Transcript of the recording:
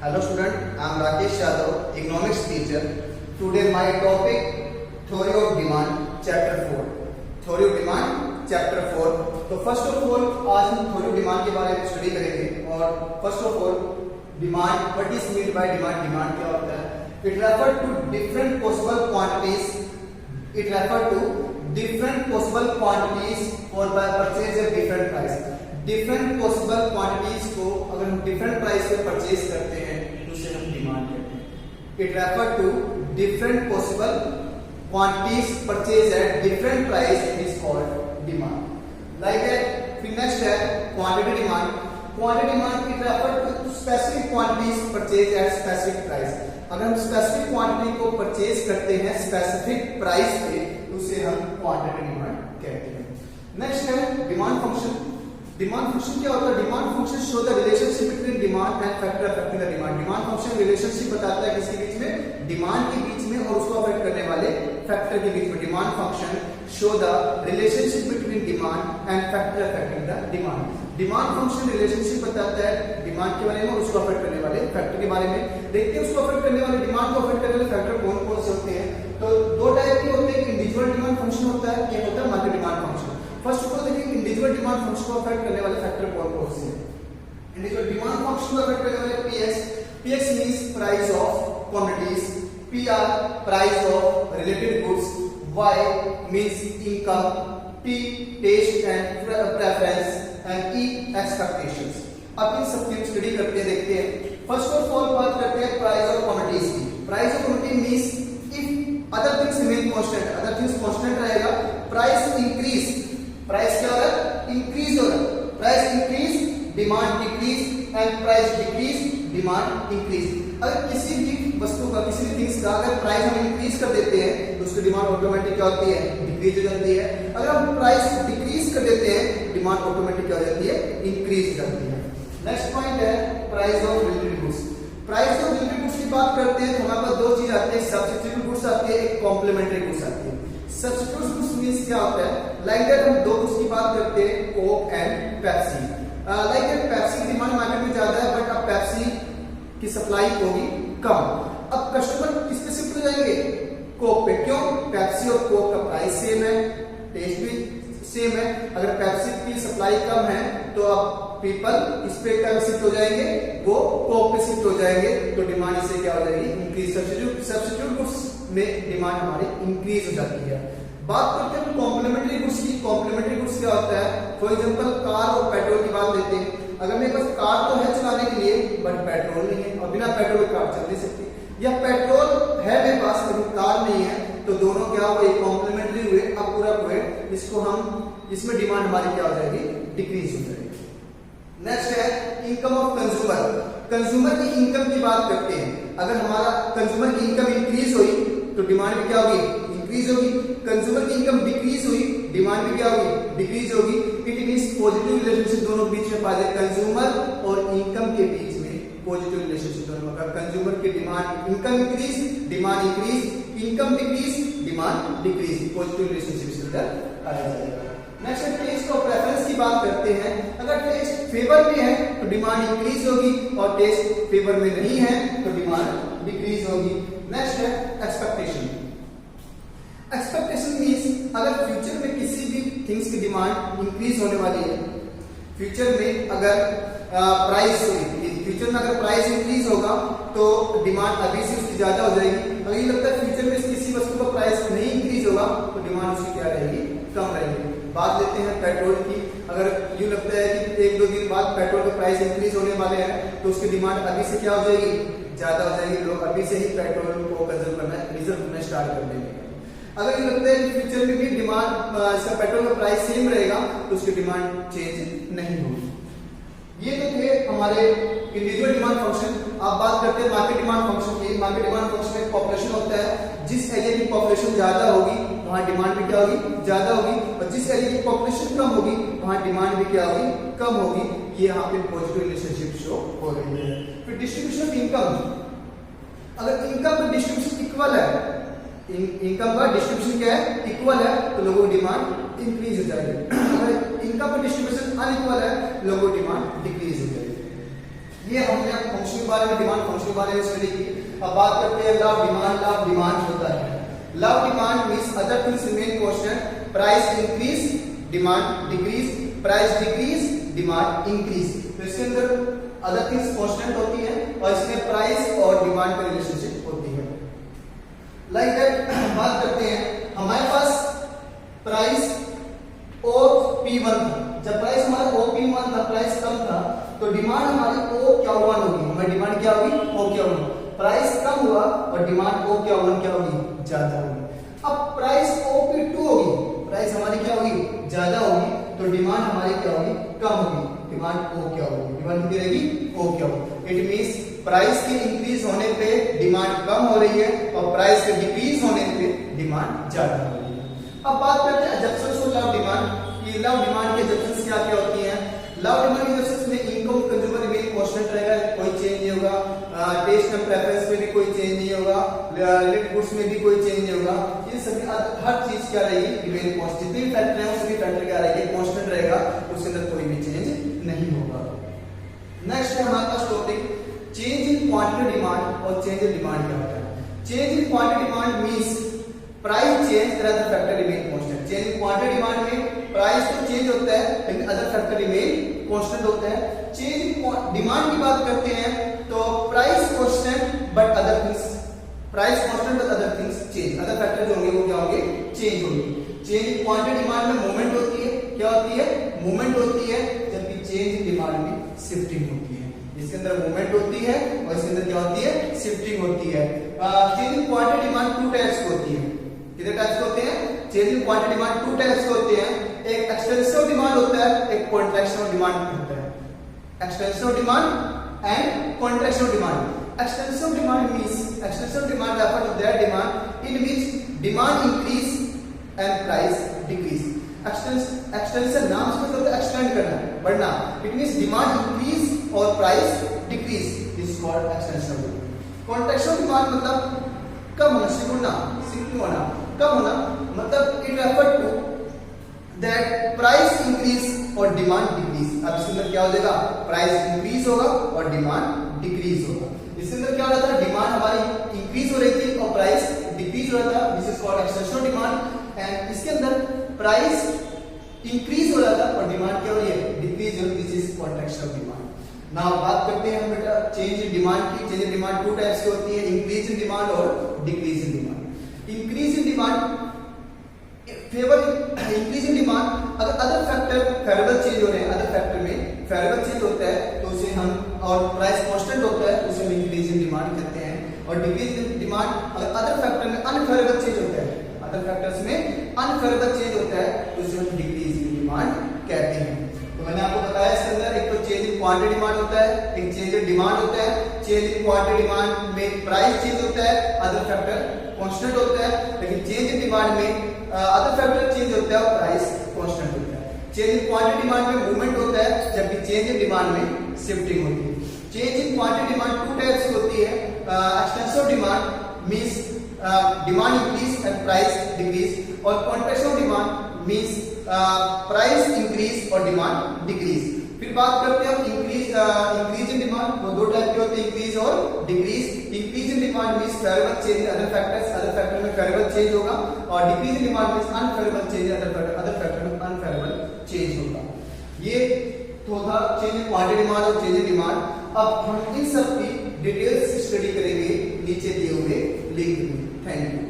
Hello student, I am Rakesh Yadav, economics teacher. Today my topic theory of demand chapter 4. Theory of demand chapter 4. तो first of all आज हम theory of demand के बारे में study करेंगे और first of all demand, what is meant by demand? Demand क्या होता है? It refers to different possible quantities. It refers to different possible quantities for by purchase at different price. Different possible quantities को अगर हम different price पे purchase करते हैं तो उसे हम डिमांड कहते हैं. It refer to different possible quantities purchase at different price is called demand. Like that फिर नेक्स्ट है quantity demand. Quantity demand it refer to specific quantities purchase at specific price. अगर हम स्पेसिफिक क्वांटिटी को purchase करते हैं specific price पे तो उसे हम क्वांटिटी डिमांड कहते हैं. नेक्स्ट है डिमांड फंक्शन. डिमांड फंक्शन क्या होता है? Demand function show the relationship between demand and factor affecting the demand. Demand function relationship बताता है किसके बीच में? डिमांड के बीच में और उसको अफेक्ट करने वाले फैक्टर के बीच में. Demand function show the relationship between demand and factor affecting the demand. Demand function relationship बताता है डिमांड के बारे में और उसको अफेक्ट करने वाले फैक्टर के बारे में. देखते हैं उसको अफेक्ट करने वाले डिमांड को अफेक्ट करने वाले फैक्टर कौन कौन से होते हैं. तो दो टाइप के होते हैं. इंडिविजुअल डिमांड फंक्शन होता है, एक होता है market demand function. First of all देखिए इंडिविजुअल डिमांड फंक्शन को अफेक्ट करने वाले फैक्टर कौन कौन से हैं. इंडिविजुअल डिमांड फंक्शन को अफेक्ट करने वाले PX means price of quantities, PR price of related goods, Y means income, T taste and preference and E expectations. अब इन सब की स्टडी करते हैं, देखते हैं. फर्स्ट ऑफ ऑल बात करते हैं प्राइस ऑफ क्वांटिटीज की. Price of quantity means if other things remain constant, other things constant रहेगा, प्राइस इंक्रीज. प्राइस क्या हो रहा है? इंक्रीज हो रहा है. Price increase, demand decrease and price decrease, demand increase. अगर किसी भी वस्तु का, किसी भी थिंग्स का अगर प्राइस हम इंक्रीज कर देते हैं तो उसकी डिमांड ऑटोमेटिक क्या होती है? डिक्रीज हो जाती है. अगर हम प्राइस डिक्रीज कर देते हैं डिमांड ऑटोमेटिक क्या हो जाती है? इंक्रीज हो जाती है. नेक्स्ट पॉइंट है price of related goods. Price of related goods की बात करते हैं तो हमारे पास दो चीज आती है, सब्स्टिट्यूट गुड्स आती है, एक कॉम्प्लीमेंट्री गुड्स आती है. सब्स्टिट्यूट गुड्स मींस क्या होता है? लाइक दैट हम दो गुड्स की बात करते हैं, Coke and Pepsi. Like that Pepsi की डिमांड मार्केट में ज्यादा है बट अब पेप्सी की सप्लाई होगी कम. अब कस्टमर किस पे शिफ्ट हो जाएंगे? कोक पे. क्यों? पेप्सी और कोक का प्राइस सेम है, टेस्ट भी सेम है. अगर पेप्सी की सप्लाई कम है तो अब पीपल इस पे क्या शिफ्ट हो जाएंगे? वो कोक पे शिफ्ट हो जाएंगे. तो डिमांड इससे क्या हो जाएगी? इंक्रीज. सब्स्टिट्यूट गुड्स में डिमांड हमारी इंक्रीज हो जाती है. बात करते हैं कॉम्प्लीमेंट्री गुड्स की. कॉम्प्लीमेंट्री गुड्स क्या होता है? फॉर एग्जांपल कार और पेट्रोल की बात लेते हैं. अगर मेरे पास कार तो है चलाने के लिए बट पेट्रोल नहीं है और बिना पेट्रोल कार चल नहीं सकती, या पेट्रोल है मेरे पास लेकिन कार नहीं है, तो दोनों क्या हुए? कॉम्प्लीमेंट्री हुए, अपूरक हुए. इसको हम, इसमें डिमांड हमारी क्या हो जाएगी? डिक्रीज हो जाएगी. नेक्स्ट है इनकम ऑफ कंज्यूमर. कंज्यूमर की इनकम की बात करते हैं. अगर हमारा कंज्यूमर की इनकम इंक्रीज हुई तो डिमांड भी क्या होगी? इंक्रीज होगी. कंज्यूमर की इनकम डिक्रीज हुई, डिमांड भी क्या होगी? डिक्रीज होगी. इट मींस पॉजिटिव रिलेशनशिप दोनों के बीच में पाया जाए. कंज्यूमर और इनकम के बीच में पॉजिटिव रिलेशनशिप दोनों का. कंज्यूमर की demand, income increase, demand increase, income decrease, demand decrease, positive relationship इसके अंदर आ जाएगा. नेक्स्ट टेस्ट और प्रेफरेंस की बात करते हैं. अगर टेस्ट फेवर में है तो डिमांड इंक्रीज होगी और टेस्ट फेवर में नहीं है तो डिमांड डिक्रीज होगी. नेक्स्ट है एक्सपेक्टेशन. एक्सपेक्टेशन मींस अगर फ्यूचर में किसी भी थिंग्स की डिमांड इंक्रीज होने वाली है, फ्यूचर में अगर प्राइस, फ्यूचर में अगर प्राइस इंक्रीज होगा तो डिमांड अभी से उसकी ज्यादा हो जाएगी. अगर ये लगता है फ्यूचर में किसी वस्तु का प्राइस नहीं इंक्रीज होगा तो डिमांड उसकी क्या रहेगी? कम रहेगी. बात लेते हैं पेट्रोल की. अगर यूं लगता है कि एक दो दिन बाद पेट्रोल का प्राइस इंक्रीज होने वाले हैं तो उसकी डिमांड अभी से क्या हो जाएगी? ज्यादा हो जाएगी. लोग अभी से ही पेट्रोल को कंज्यूम करना, रिजर्व करना स्टार्ट कर देंगे. अगर ये लगता है कि फ्यूचर में भी डिमांड, इसका पेट्रोल का प्राइस सेम रहेगा तो उसकी डिमांड चेंज नहीं होगी. ये तो थे हमारे इंडिविजुअल डिमांड फंक्शन. आप बात करते हैं मार्केट डिमांड फंक्शन की. मार्केट डिमांड फंक्शन में पॉपुलेशन होता है. जिस एरिया की पॉपुलेशन ज्यादा होगी वहां डिमांड भी क्या होगी? ज्यादा होगी. और जिस एरिया की पॉपुलेशन कम होगी वहां डिमांड भी क्या होगी? कम होगी. ये यहाँ पे पॉजिटिव रिलेशनशिप शो हो रही है. फिर डिस्ट्रीब्यूशन ऑफ इनकम. अगर इनकम का डिस्ट्रीब्यूशन इक्वल है, इनकम का डिस्ट्रीब्यूशन क्या है? इक्वल है तो लोगों की डिमांड इंक्रीज हो जाएगी. अगर इनकम का डिस्ट्रीब्यूशन अनइक्वल है लोगों की डिमांड डिक्रीज हो जाएगी. ये हमने फंक्शन के बारे में, डिमांड फंक्शन के बारे में स्टडी की। अब बात करते हैं लव डिमांड। लव डिमांड होता है, love demand means other things remain constant, price increase demand decrease, price decrease demand increase. तो इसके अंदर अदर थिंग्स कांस्टेंट होती है और इसमें प्राइस और डिमांड का रिलेशनशिप होती है। लाइक दैट बात करते हैं, हमारे पास प्राइस OP1 था, जब प्राइस हमारा OP1 था, प्राइस कम था, तो डिमांड हमारी OQ1 होगी, हमारी डिमांड क्या होगी OQ1। प्राइस कम हुआ और डिमांड OQ1 क्या होगी ज्यादा होगी। अब प्राइस OP2 होगी, प्राइस हमारी क्या होगी ज्यादा होगी, तो डिमांड हमारी क्या होगी कम होगी, डिमांड O क्या होगी, डिमांड कितनी रहेगी O क्या होगी। इट मींस प्राइस के इंक्रीज होने पे डिमांड कम हो रही है और प्राइस के डिक्रीज होने पे डिमांड ज्यादा हो रही है। अब बात करते हैं एजम्पशंस ऑफ लव डिमांड। ये लव डिमांड के एजम्पशंस क्या क्या होती हैं। लव डिमांड के एजम्पशंस में इनकम कंज्यूमर रिमेन कांस्टेंट रहेगा, कोई चेंज नहीं होगा, टेस्ट एंड प्रेफरेंस में भी कोई चेंज नहीं होगा, रिलेटेड गुड्स में भी कोई चेंज नहीं होगा। ये सभी हर चीज क्या रहेगी रिमेन कांस्टेंट, जितने भी फैक्टर हैं वो सभी फैक्टर क्या रहेंगे कांस्टेंट रहेगा, उसके अंदर कोई भी चेंज नहीं होगा। नेक्स्ट है हमारे पास topic change in quantity demand और चेंज इन डिमांड क्या होता है। Change in quantity demand means price change other factor remain constant. Change in quantity demand में प्राइस तो चेंज होता है लेकिन अदर फैक्टर रिमेन कांस्टेंट होता है। चेंज इन डिमांड की बात करते हैं तो price constant but other things, price constant but other things change, other factor जो होंगे वो क्या होंगे चेंज होंगे। चेंज इन क्वांटिटी डिमांड में मूवमेंट होती है, क्या होती है मूवमेंट होती है, जबकि चेंज इन डिमांड में शिफ्टिंग होती है। इसके अंदर मूवमेंट होती है और इसके अंदर क्या होती है शिफ्टिंग होती है। Change in quantity demand two types की होती है। कितने टाइप्स के होते हैं change in quantity demand two types के होते हैं। एक एक्सटेंसिव डिमांड होता है, एक कॉन्ट्रैक्शनल डिमांड होता है। Extensive demand and contractional demand. Extensive demand means extensive demand refer to that demand in which demand increase and price decrease. Extension नाम से मतलब एक्सटेंड करना, बढ़ना। इट मींस डिमांड इंक्रीज और price decrease, this is called extension. Contractional demand मतलब कम होना, सिकुड़ना होना, कम होना, मतलब it refer to that price increase और डिमांड डिक्रीज। अब इसके अंदर क्या हो जाएगा प्राइस इंक्रीज होगा और डिमांड डिक्रीज होगा। इसके अंदर क्या हो रहा था डिमांड हमारी इंक्रीज हो रही थी और प्राइस डिक्रीज हो रहा था, this is called extension demand. And इसके अंदर प्राइस इंक्रीज हो रहा था और डिमांड क्या हो रही है डिक्रीज हो रही है, दिस इज कॉन्ट्रैक्शनल डिमांड। नाउ बात करते हैं हम बेटा चेंज इन डिमांड की। Change in demand two types की होती है, इंक्रीज इन डिमांड और decrease in demand. Increase in demand favour increase in demand, अगर अदर फैक्टर फेवरेबल चेंज हो रहे हैं, अदर फैक्टर में फेवरेबल चेंज होता है तो उसे हम, और प्राइस कांस्टेंट होता है उसे हम इंक्रीज इन डिमांड कहते हैं। और डिक्रीज इन डिमांड अगर अदर फैक्टर में अनफेवरेबल चेंज होता है, अदर फैक्टर्स में अनफेवरेबल चेंज होता है तो उसे हम डिक्रीज इन डिमांड कहते हैं। तो मैंने आपको बताया इसके अंदर एक तो चेंज इन क्वांटिटी डिमांड होता है, एक चेंज इन डिमांड होता है। चेंज इन क्वांटिटी डिमांड में प्राइस चेंज होता है, अदर फैक्टर कांस्टेंट होता है, लेकिन चेंज इन डिमांड में अदर फैक्टर चेंज होता है और प्राइस कांस्टेंट होता है। चेंज इन क्वांटिटी डिमांड में मूवमेंट होता है जबकि चेंज इन डिमांड में शिफ्टिंग होती है। Change in quantity demand two types की होती है। Extensive demand means demand increase and price decrease, और कॉन्ट्रैक्शनल डिमांड मींस प्राइस इंक्रीज और डिमांड डिक्रीज। फिर बात करते हैं इंक्रीज इन डिमांड, वो दो टाइप के होते हैं इंक्रीज और decrease. Increase in demand means favourable change in other factors, other factor में फेवरेबल चेंज होगा, और decrease in demand means unfavourable change in other factor में अनफेवरेबल चेंज होगा। ये तो था चेंज इन क्वांटिटी डिमांड और चेंज इन डिमांड। अब हम इन सब की डिटेल्स स्टडी करेंगे नीचे दिए हुए लिंक में। Thank you.